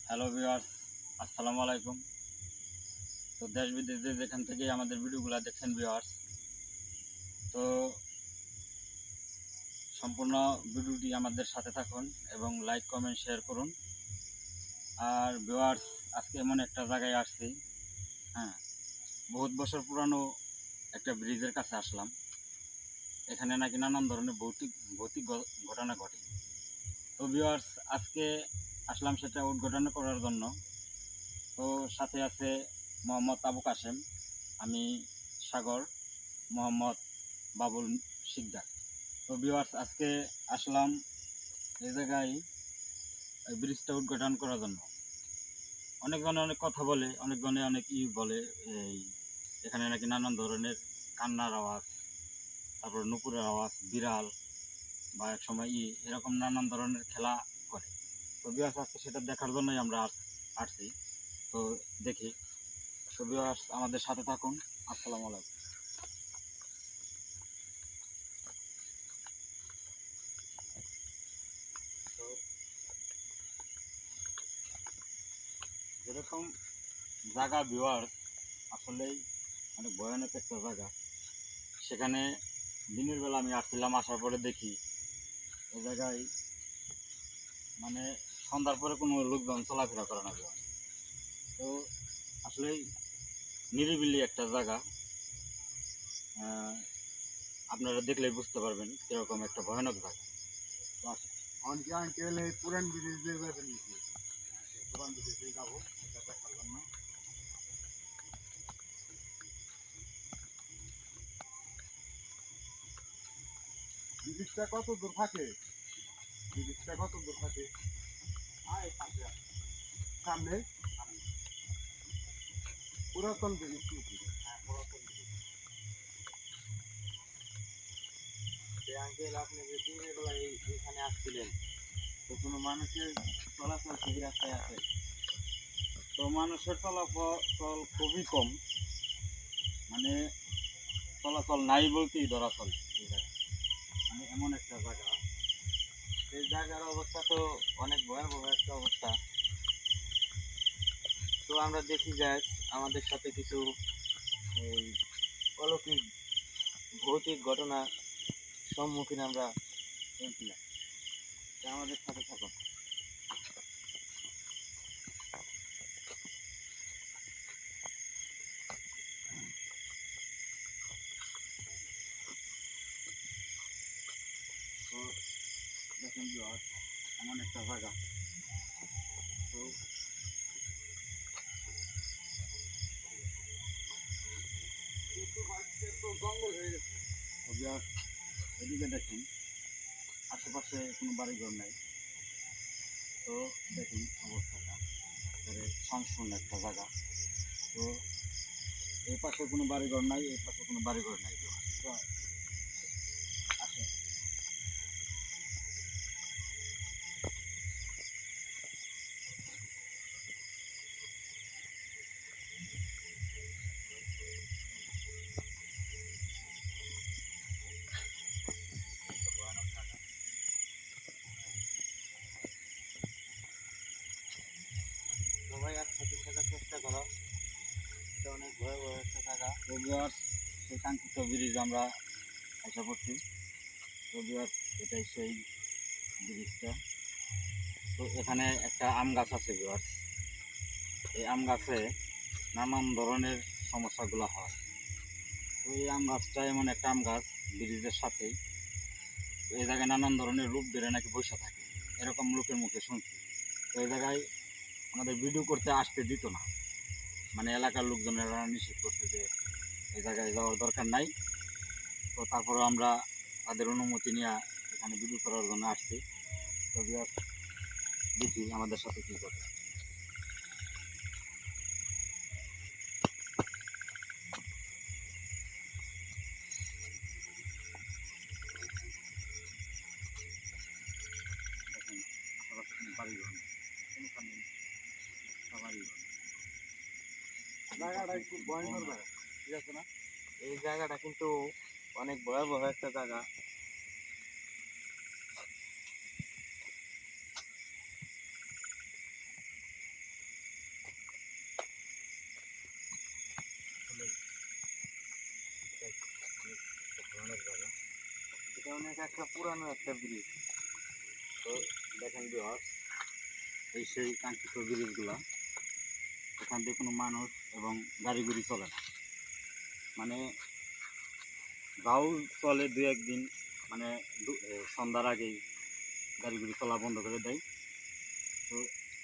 Hello viewers, আসসালামু আলাইকুম। তো দেশ বিদেশে যেখান থেকে আমাদের ভিডিওগুলো দেখছেন ভিউয়ার্স, তো সম্পূর্ণ ভিডিওটি আমাদের সাথে থাকুন এবং লাইক কমেন্ট শেয়ার করুন। আর ভিউয়ার্স, আজকে এমন একটা জায়গায় আসছি, হ্যাঁ, বহুত বছর পুরানো একটা ব্রিজের কাছে আসলাম। এখানে নাকি নানান ধরনের ভৌতিক ভৌতিক ঘটনা ঘটে। তো ভিউয়ার্স, আজকে আসলাম সেটা উদ্ঘাটন করার জন্য। তো সাথে আছে মোহাম্মদ আবু কাশেম, আমি সাগর, মোহাম্মদ বাবুল শিকদার। তো ভিউয়ার্স, আজকে আসলাম এই জায়গায় এই ব্রিজটা উদ্ঘাটন করার জন্য। অনেকজনে অনেক কথা বলে, অনেকজনে অনেক বলে, এই এখানে নাকি নানান ধরনের কান্নার আওয়াজ, তারপর নুপুরের আওয়াজ, বিড়াল বা এক সময় এরকম নানান ধরনের খেলা করে। তো ভিউয়ার্স, আজকে সেটা দেখার জন্যই আমরা আসছি। তো দেখি। তো ভিউয়ার্স, আমাদের সাথে থাকুন। আসসালামু আলাইকুম। তো যেরকম জায়গা ভিউয়ার্স, আসলেই অনেক ভয়ানক একটা জায়গা। সেখানে দিনের বেলা আমি আসছিলাম, আসার পরে দেখি এই জায়গায় মানে সন্ধ্যার পরে কোনো লোকজন চলাফেরা করে না ভিউয়ার্স। তো আসলেই নিরিবিলি একটা জায়গা। আপনারা দেখলেই বুঝতে পারবেন কীরকম একটা ভয়ানক জায়গা। তো আসেন। অনেকে আঙ্কেল এই পুরান ব্রিজে যাবেন নাকি? পুরান ব্রিজে যাবো এটা দেখার জন্য। ব্রিজটা কত দূর থাকে? ব্রিজটা কত দূর থাকে? সামনে পুরাতন ব্রিজ নাকি? পুরাতন ব্রিজ। আঙ্কেল আপনি যে দিনের বেলা এখানে আসছিলেন, তো কোনো মানুষের চলাচল কি রাস্তায় আছে? তো মানুষের চলাচল খুবই কম, মানে চলাচল নাই বলতেই ধরা চলে এই জায়গায়। মানে এমন একটা জায়গা। এই জায়গার অবস্থা তো অনেক ভয়াবহ একটা অবস্থা। তো আমরা দেখি যাই আমাদের সাথে কিছু এই অলৌকিক ভৌতিক ঘটনা সম্মুখীন আমরা হয়েছিলাম। তা আমাদের সাথে থাকুন। তো দেখেন ভিউয়ার্স, এমন একটা জায়গা। তো জঙ্গল হয়ে গেছে। ভিউয়ার্স, এদিকে দেখেন আশেপাশে কোনো বাড়িঘর নাই। তো দেখুন অবস্থাটা, একেবারে সংশূন্য একটা জায়গা। তো এই পাশে কোনো বাড়িঘর নাই, এই পাশে কোনো বাড়িঘর নাই ভিউয়ার্স। তো আসেন। একটা ভয়ানক জায়গা। সবাই একসাথে থাকার চেষ্টা করো। এটা অনেক ভয়াবহ একটা জায়গা। তো ভিউয়ার্স, সেই কাঙ্ক্ষিত ব্রিজ আমরা আশা করছি। তো ভিউয়ার্স, এটাই সেই ব্রিজটা। তো এখানে একটা আম গাছ আছে ভিউয়ার্স। এই আম গাছে নানান ধরনের সমস্যাগুলো হয়। তো এই আম গাছটা এমন একটা আম গাছ, ব্রিজের সাথেই। তো এই জায়গায় নানান ধরনের রূপ ধরে নাকি বসে থাকে, এরকম লোকের মুখে শুনছি। তো এই জায়গায় আমাদের ভিডিও করতে আসতে দিত না, মানে এলাকার লোকজনেরা নিষেধ করছে যে এই জায়গায় যাওয়ার দরকার নাই। তো তারপরে আমরা তাদের অনুমতি নিয়ে এখানে ভিডিও করার জন্য আসছি। তো ভিউয়ার্স, দেখি আমাদের সাথে কী করে। দেখেন আশেপাশে কোনো বাড়িঘর নেই, কোনোখানে একটা বাড়িঘর নেই। জায়গাটা একটু ভয়ঙ্কর জায়গা, ঠিক আছে না? এই জায়গাটা কিন্তু অনেক ভয়াবহ একটা জায়গা। অনেক একটা পুরানো একটা ব্রিজ। তো দেখেন বিহার, এই সেই কাঙ্ক্ষিত ব্রিজগুলা, এখান দিয়ে কোনো মানুষ এবং গাড়ি গুড়ি চলে না। মানে যাও চলে দু একদিন, মানে সন্ধ্যার আগেই গাড়ি গুড়ি চলা বন্ধ করে দেয়। তো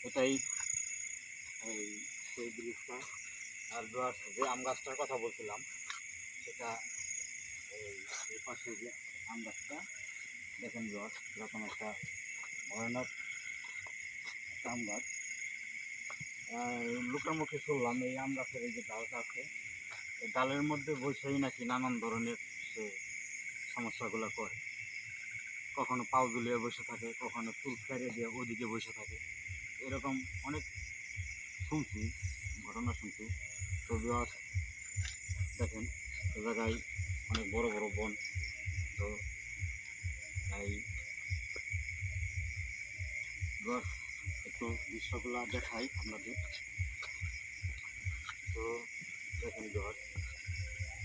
এটাই এই সেই ব্রিজটা। আর বিহার, যে আম গাছটার কথা বলছিলাম সেটা এই পাশে যে আম গাছটা দেখেন বিহার, এরকম একটা ভয়ানক একটা আম গাছ। লোকের মুখে শুনলাম এই আম গাছের এই যে ডালটা আছে, এই ডালের মধ্যে বসেই নাকি নানান ধরনের সে সমস্যাগুলো করে। কখনো পাও ঝুলিয়ে বসে থাকে, কখনো চুল ফেরে দিয়ে ওদিকে বসে থাকে, এরকম অনেক শুনছি, ঘটনা শুনছি। তো বিহার দেখেন, এ জায়গায় অনেক বড় বড় বন। তো এই বিহার একটু দৃশ্যগুলো দেখাই আপনাদের। তো দেখেন বিহার,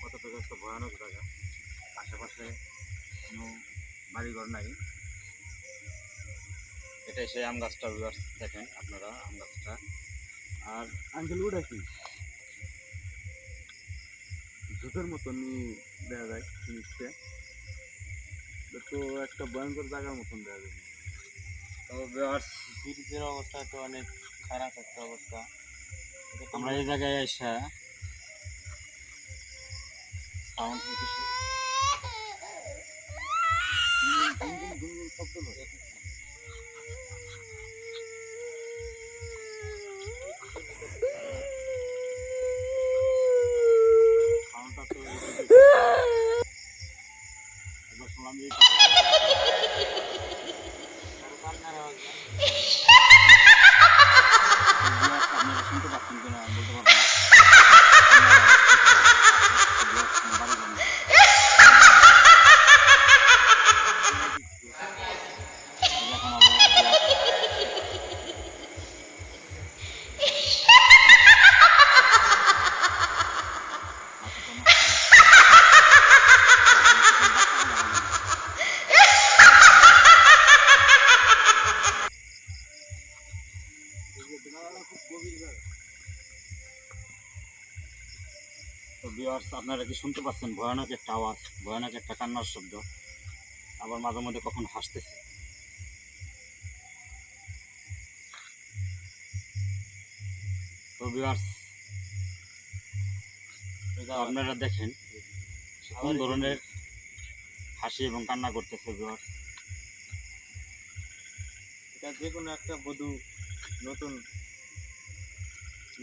কতটুকু একটা ভয়ানক জায়গা, আশেপাশে কোনো বাড়িঘর নাই। এটাই সেই আম গাছটা বিহার, দেখেন আপনারা আম গাছটা। আর আঙ্কেল ওটা কি জুতের মতনই দেখা যায় জিনিসটা, এটা তো একটা ভয়ঙ্কর জায়গার মতন দেখা যায়। তো বিহার, ব্রিজের অবস্থা তো অনেক খারাপ একটা অবস্থা। এটা তো আমরা এই জায়গায় এসে সাউন্ড কিছু গুনগুন গুনগুন শব্দ করে। সাউন্ডটা তো একবার শুনলাম এই কারো কান্নার আওয়াজ না। আপনারা শুনতে পাচ্ছেন কিনা বলতে পারবো না। বাড়ি ঘর নেই। এই যে এখন আবার মাথাটা নষ্ট হয়ে খুব গভীর জায়গা। তো ভিউয়ার্স, আপনারা কি শুনতে পাচ্ছেন ভয়ানক একটা আওয়াজ, ভয়ানক একটা কান্নার শব্দ, আবার মাঝে মধ্যে কখন হাসতেছে। তো ভিউয়ার্স, আপনারা দেখেন কোন ধরনের হাসি এবং কান্না করতেছে ভিউয়ার্স। এটা যে কোনো একটা বধূ, নতুন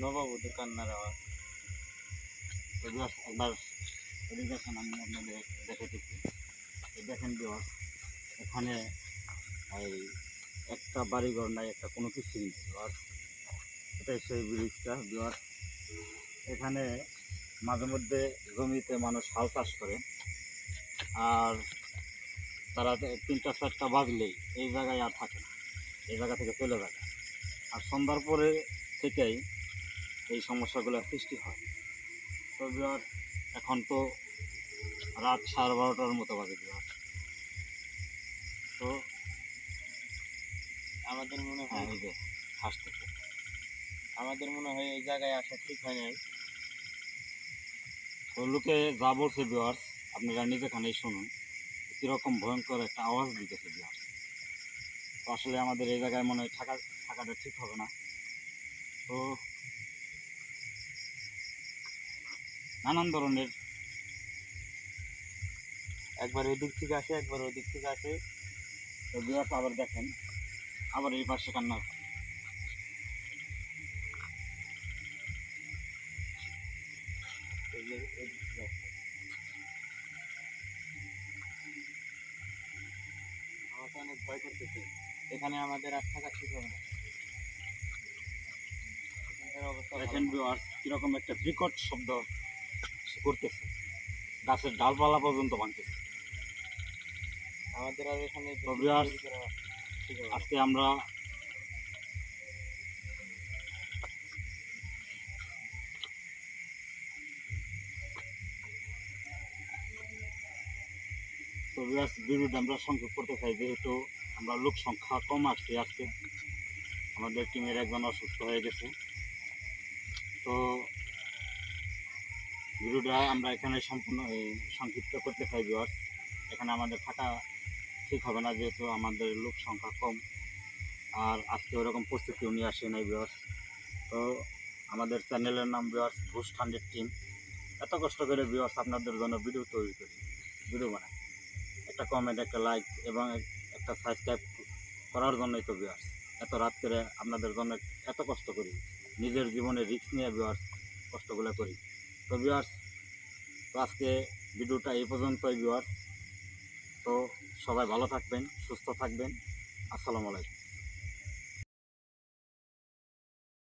নববধূ কান্নার আওয়াজ। তো ভিউয়ার্স, একবার এদিকে আসেন, আমি আপনাদের দেখাইতেছি। এই দেখেন ভিউয়ার্স, এখানে এই একটা বাড়িঘর নাই, একটা কোনো কিছু নেই ভিউয়ার্স। এটাই সেই ব্রিজটা ভিউয়ার্স। এখানে মাঝে মধ্যে জমিতে মানুষ হাল চাষ করে, আর তারা 3টা 4টা বাজলেই এই জায়গায় আর থাকে না, এই জায়গা থেকে চলে যায়। আর সন্ধ্যার পরে থেকেই এই সমস্যাগুলো সৃষ্টি হয়। তো ভিউয়ার্স, এখন তো রাত 12:30টার মতো বাজে ভিউয়ার্স। তো আমাদের মনে হ্যাঁ, হয় এই যে হাসতেছে। এই জায়গায় আসা ঠিক হয় নাই। তো লোকে যা বলছে ভিউয়ার্স, আপনারা নিজে খানেই শুনুন, কীরকম ভয়ঙ্কর একটা আওয়াজ দিতেছে ভিউয়ার্স। তো আসলে আমাদের এই জায়গায় মনে হয় থাকাটা ঠিক হবে না। তো নানান ধরনের, একবার এদিক থেকে আসে, একবার ওদিক থেকে আসে। তো ভিউয়ার্স আবার দেখেন, আবার এই পাশে কান্না। এই যে এদিক থেকে আসে। আমার তো অনেক ভয় করতেছে, এখানে আমাদের আর থাকা ঠিক হবে না। এখানকার অবস্থা ভালো দেখেন না। ভিউয়ার্স, কিরকম একটা বিকট শব্দ সে করতেছে, গাছের ডালপালা পর্যন্ত ভাঙতেছে। আমাদের আর এখানে তো ভিউয়ার্স, দেরি করা ঠিক হবে না। আজকে আমরা তো ভিডিওটা আমরা সংক্ষেপ করতে চাই, যেহেতু আমরা লোক সংখ্যা কম আসছি আজকে, আমাদের টিমের একজন অসুস্থ হয়ে গেছে। তো ভিডিওটা আমরা এখানে সম্পূর্ণ সংক্ষিপ্ত করতে চাই ভিউয়ার্স। এখানে আমাদের থাকা ঠিক হবে না, যেহেতু আমাদের লোক সংখ্যা কম, আর আজকে ওরকম প্রস্তুতিও নিয়ে আসে নাই ভিউয়ার্স। তো আমাদের চ্যানেলের নাম ভিউয়ার্স বুস্ট 100 টিম। এত কষ্ট করে ভিউয়ার্স আপনাদের জন্য ভিডিও তৈরি করি, ভিডিও বানাই, একটা কমেন্ট, একটা লাইক এবং একটা সাবস্ক্রাইব করার জন্যই তো ভিউয়ার্স। এত রাত করে আপনাদের জন্য এত কষ্ট করি, নিজের জীবনে রিস্ক নিয়ে ভিউয়ার্স কষ্টগুলো করি। তো ভিউয়ার্স, তো আজকে ভিডিওটা এই পর্যন্তই ভিউয়ার্স। তো সবাই ভালো থাকবেন, সুস্থ থাকবেন। আসসালামু আলাইকুম।